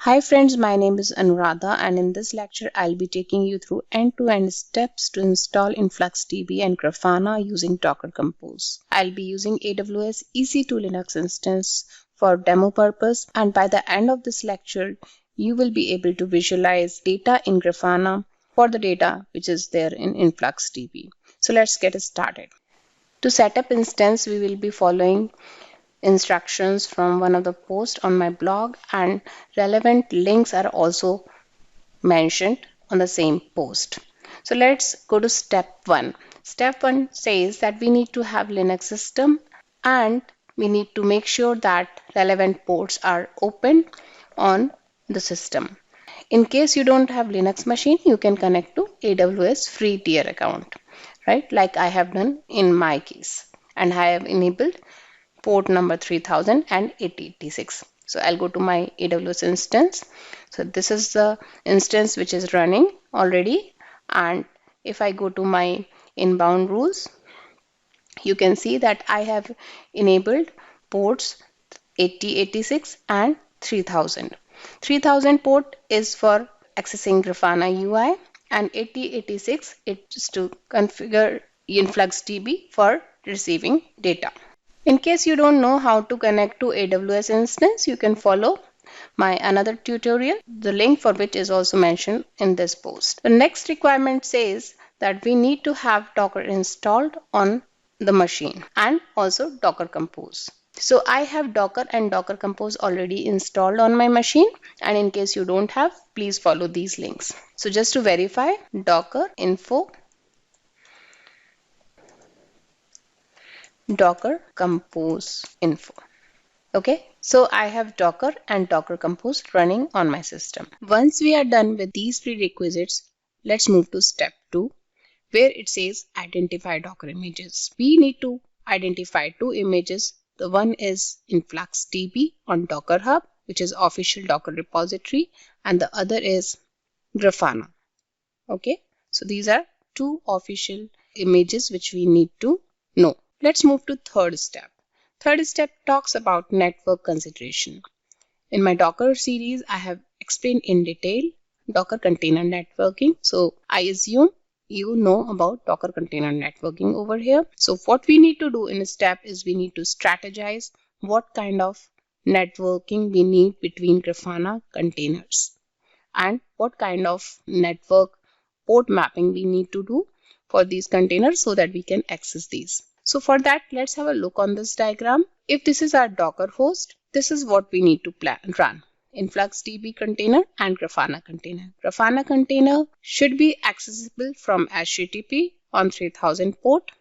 Hi friends, my name is Anuradha and in this lecture I'll be taking you through end-to-end steps to install InfluxDB and Grafana using Docker Compose. I'll be using AWS EC2 Linux instance for demo purpose, and by the end of this lecture you will be able to visualize data in Grafana for the data which is there in InfluxDB. So let's get started. To set up instance, we will be following instructions from one of the posts on my blog, and relevant links are also mentioned on the same post. So let's go to step 1. Step 1 says that we need to have Linux system and we need to make sure that relevant ports are open on the system. In case you don't have Linux machine, you can connect to AWS free tier account, right? Like I have done in my case, and I have enabled port number 3000 and 8086. So I'll go to my AWS instance. So this is the instance which is running already, and if I go to my inbound rules, you can see that I have enabled ports 8086 and 3000. 3000 port is for accessing Grafana UI, and 8086 is to configure InfluxDB for receiving data. In case you don't know how to connect to AWS instance, you can follow my another tutorial, the link for which is also mentioned in this post. The next requirement says that we need to have Docker installed on the machine and also Docker Compose. So I have Docker and Docker Compose already installed on my machine, and in case you don't have, please follow these links. So just to verify, Docker info Docker Compose info. Okay, so I have Docker and Docker Compose running on my system. Once we are done with these prerequisites, let's move to step 2, where it says identify Docker images. We need to identify two images. The one is InfluxDB on Docker Hub, which is official Docker repository, and the other is Grafana. Okay, so these are two official images which we need to know. Let's move to third step. Third step talks about network consideration. In my Docker series, I have explained in detail Docker container networking. So I assume you know about Docker container networking over here. So what we need to do in a step is we need to strategize what kind of networking we need between Grafana containers and what kind of network port mapping we need to do for these containers so that we can access these. So for that, let's have a look on this diagram. If this is our Docker host, this is what we need to run. InfluxDB container and Grafana container. Grafana container should be accessible from HTTP on 3000 port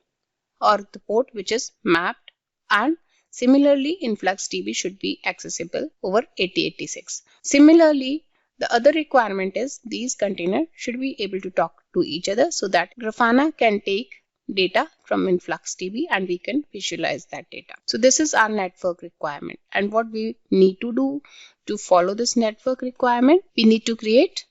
or the port which is mapped, and similarly InfluxDB should be accessible over 8086. Similarly, the other requirement is these containers should be able to talk to each other so that Grafana can take data from InfluxDB and we can visualize that data. So this is our network requirement, and what we need to do to follow this network requirement, we need to create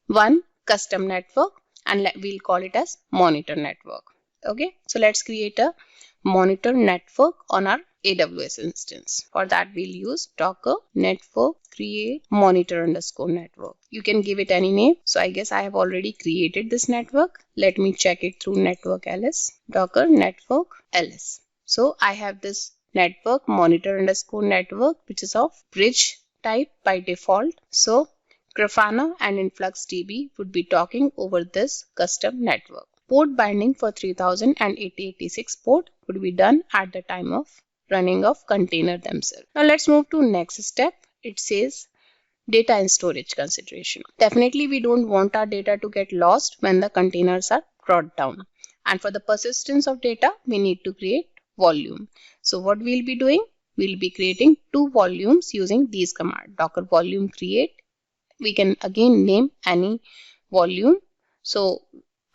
one custom network and we'll call it as monitor network. Okay, so let's create a monitor network on our AWS instance. For that, we'll use Docker network create monitor underscore network. You can give it any name. So I guess I have already created this network. Let me check it through network ls, Docker network ls. So I have this network monitor underscore network, which is of bridge type by default. So Grafana and InfluxDB would be talking over this custom network. Port binding for 3000 and 8086 port would be done at the time of running of container themselves. Now let's move to next step. It says data and storage consideration. Definitely we don't want our data to get lost when the containers are brought down. And for the persistence of data, we need to create volume. So what we'll be doing? We'll be creating two volumes using these commands. Docker volume create. We can again name any volume. So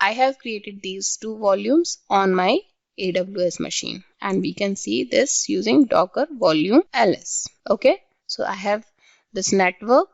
I have created these two volumes on my AWS machine, and we can see this using Docker volume ls. Okay, so I have this network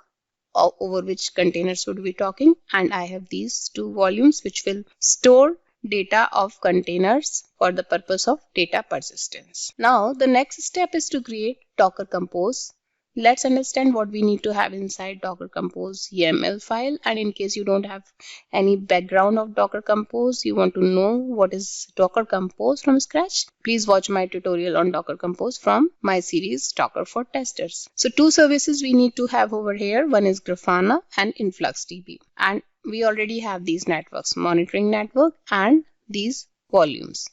over which containers would be talking, and I have these two volumes which will store data of containers for the purpose of data persistence. Now the next step is to create Docker Compose let's understand what we need to have inside Docker Compose YAML file. And in case you don't have any background of Docker Compose, you want to know what is Docker Compose from scratch, please watch my tutorial on Docker Compose from my series Docker for Testers. So two services we need to have over here. One is Grafana and InfluxDB. And we already have these networks, monitoring network and these volumes.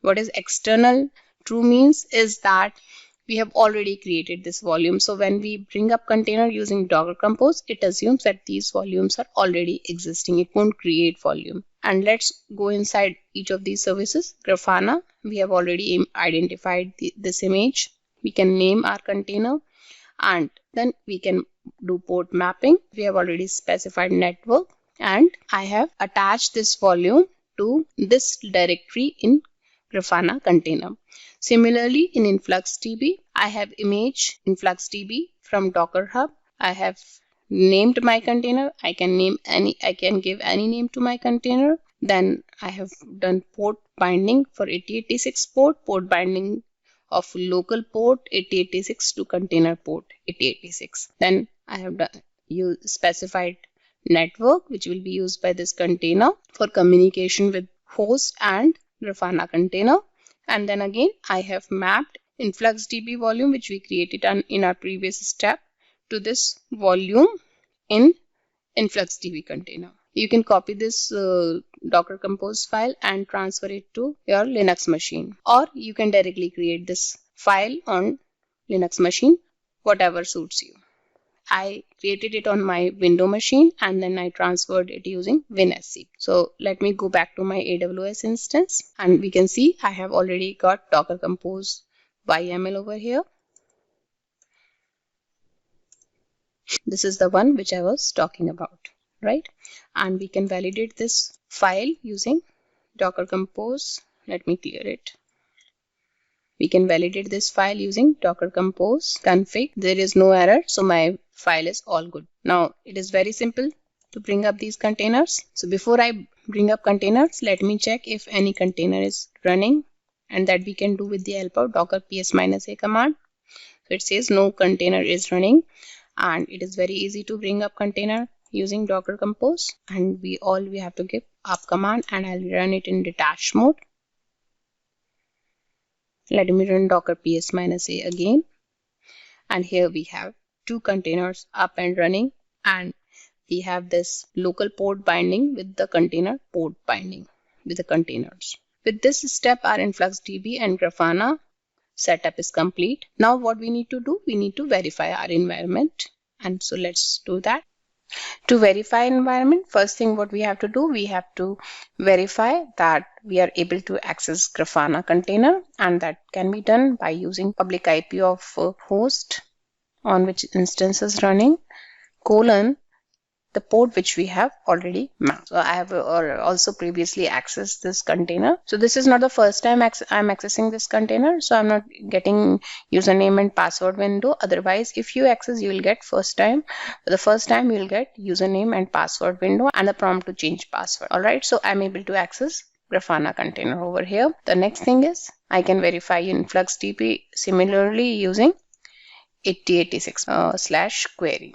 What is external true means is that we have already created this volume. So when we bring up container using Docker Compose, it assumes that these volumes are already existing. It won't create volume. And let's go inside each of these services. Grafana, we have already identified this image. We can name our container and then we can do port mapping. We have already specified network and I have attached this volume to this directory in Grafana container. Similarly, in InfluxDB, I have image InfluxDB from Docker Hub. I have named my container. I can give any name to my container. Then I have done port binding for 8086 port binding of local port 8086 to container port 8086. Then I have specified network which will be used by this container for communication with host and Grafana container. And then again, I have mapped InfluxDB volume, which we created in our previous step, to this volume in InfluxDB container. You can copy this Docker Compose file and transfer it to your Linux machine, or you can directly create this file on Linux machine, whatever suits you. I created it on my Windows machine and then I transferred it using WinSC. So let me go back to my AWS instance and we can see I have already got Docker Compose YAML over here. This is the one which I was talking about, right? And we can validate this file using Docker Compose. Let me clear it. We can validate this file using Docker Compose config. There is no error, so my file is all good. Now it is very simple to bring up these containers. So before I bring up containers, let me check if any container is running, and that we can do with the help of docker ps-a command. So it says no container is running, and it is very easy to bring up container using Docker Compose. And we have to give up command, and I'll run it in detached mode. Let me run docker ps-a again, and here we have two containers up and running, and we have this local port binding with the container port binding with the containers. With this step, our InfluxDB and Grafana setup is complete. Now what we need to do, we need to verify our environment, and so let's do that. To verify environment, first thing what we have to do, we have to verify that we are able to access Grafana container, and that can be done by using public IP of host on which instance is running, colon, the port which we have already mapped. So I have also previously accessed this container. So this is not the first time I'm accessing this container, so I'm not getting username and password window. Otherwise, if you access, you will get first time. For the first time, you will get username and password window and a prompt to change password. All right, so I'm able to access Grafana container over here. The next thing is I can verify InfluxDB similarly using 8086 / query.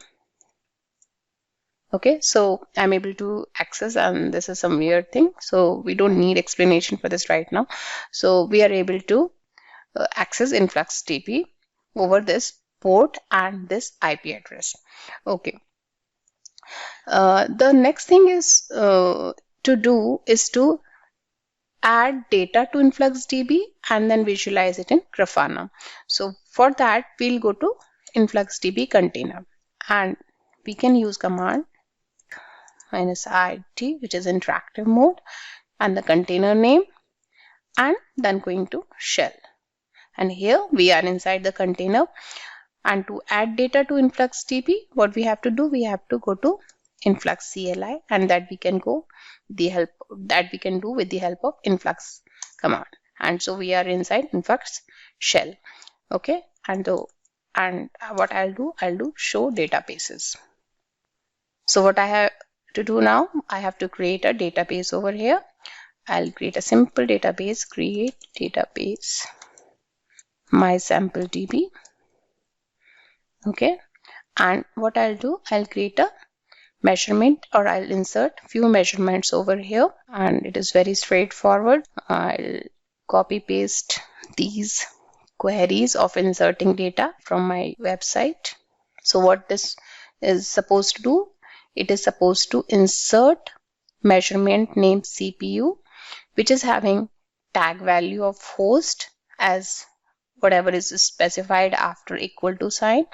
Okay, so I'm able to access, and this is some weird thing, so we don't need explanation for this right now. So we are able to access InfluxDB over this port and this IP address. Okay, the next thing is to add data to InfluxDB and then visualize it in Grafana. So for that, we'll go to InfluxDB container, and we can use command -it, which is interactive mode, and the container name, and then going to shell. And here we are inside the container, and to add data to InfluxDB, what we have to do, we have to go to influx CLI, and that we can do with the help of influx command. And so we are inside influx shell. Okay, and what I'll do show databases. So what I have to do now, I have to create a database over here. I'll create a simple database, create database mysampledb. Okay, and what I'll do, I'll create a measurement, or I'll insert few measurements over here, and it is very straightforward. I'll copy paste these queries of inserting data from my website. So what this is supposed to do, it is supposed to insert measurement named CPU, which is having tag value of host as whatever is specified after equal to sign,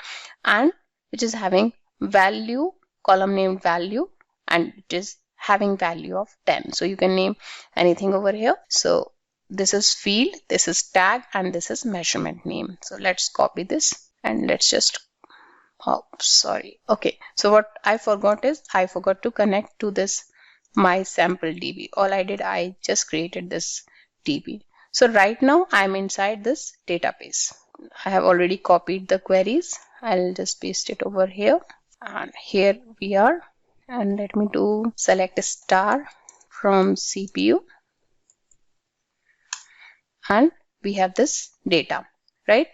and which is having value, column named value, and it is having value of 10. So you can name anything over here. So this is field, this is tag, and this is measurement name. So let's copy this and let's just, oh sorry, okay, so what I forgot is I forgot to connect to this my sample DB. All I did, I just created this DB. So right now I'm inside this database. I have already copied the queries. I'll just paste it over here, and here we are. And let me do select a star from CPU, and we have this data, right?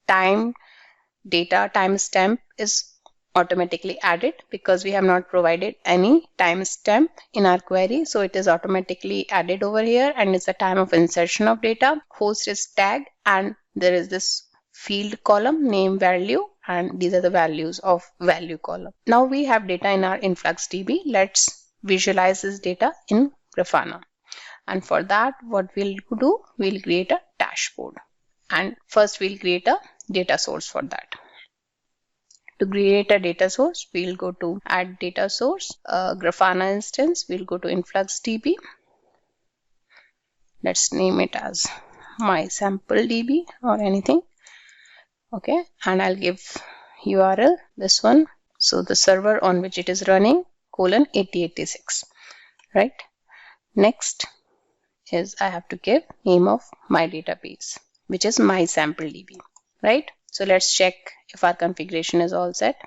Data timestamp is automatically added because we have not provided any timestamp in our query. So it is automatically added over here, and it's the time of insertion of data. Host is tag, and there is this field column name value, and these are the values of value column. Now we have data in our InfluxDB. Let's visualize this data in Grafana. And for that, what we'll do, we'll create a dashboard. And first we'll create a data source for that. To create a data source, we'll go to add data source, Grafana instance, we'll go to InfluxDB. Let's name it as my sample DB or anything. Okay, and I'll give URL, this one. So the server on which it is running, :8086, right? Next is I have to give name of my database, which is my sample DB, right? So let's check if our configuration is all set.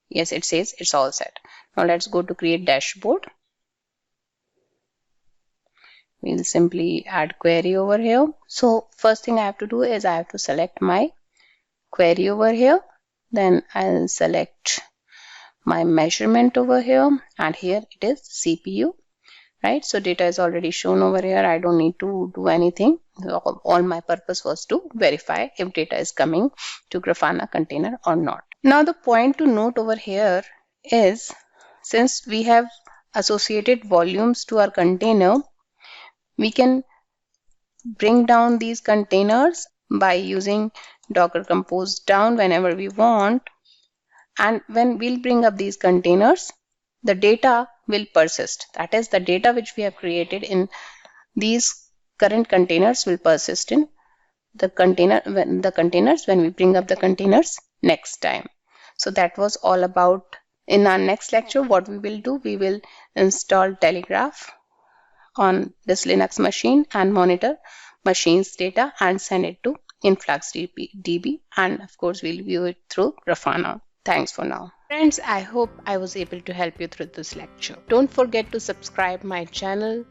Yes, it says it's all set. Now let's go to create dashboard. We'll simply add query over here. So first thing I have to do is I have to select my query over here. Then I'll select my measurement over here, and here it is CPU, right? So data is already shown over here. I don't need to do anything. All my purpose was to verify if data is coming to Grafana container or not. Now the point to note over here is, since we have associated volumes to our container, we can bring down these containers by using Docker Compose down whenever we want. And when we'll bring up these containers, the data will persist. That is, the data which we have created in these current containers will persist in the containers when we bring up the containers next time. So that was all about. In our next lecture, what we will do, we will install Telegraph on this Linux machine and monitor machine's data and send it to InfluxDB, and of course we'll view it through Grafana. Thanks for now. Friends, I hope I was able to help you through this lecture. Don't forget to subscribe my channel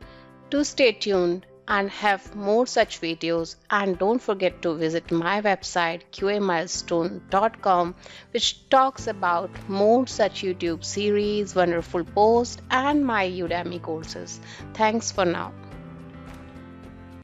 to stay tuned and have more such videos, and don't forget to visit my website qamilestone.com, which talks about more such YouTube series, wonderful posts, and my Udemy courses. Thanks for now.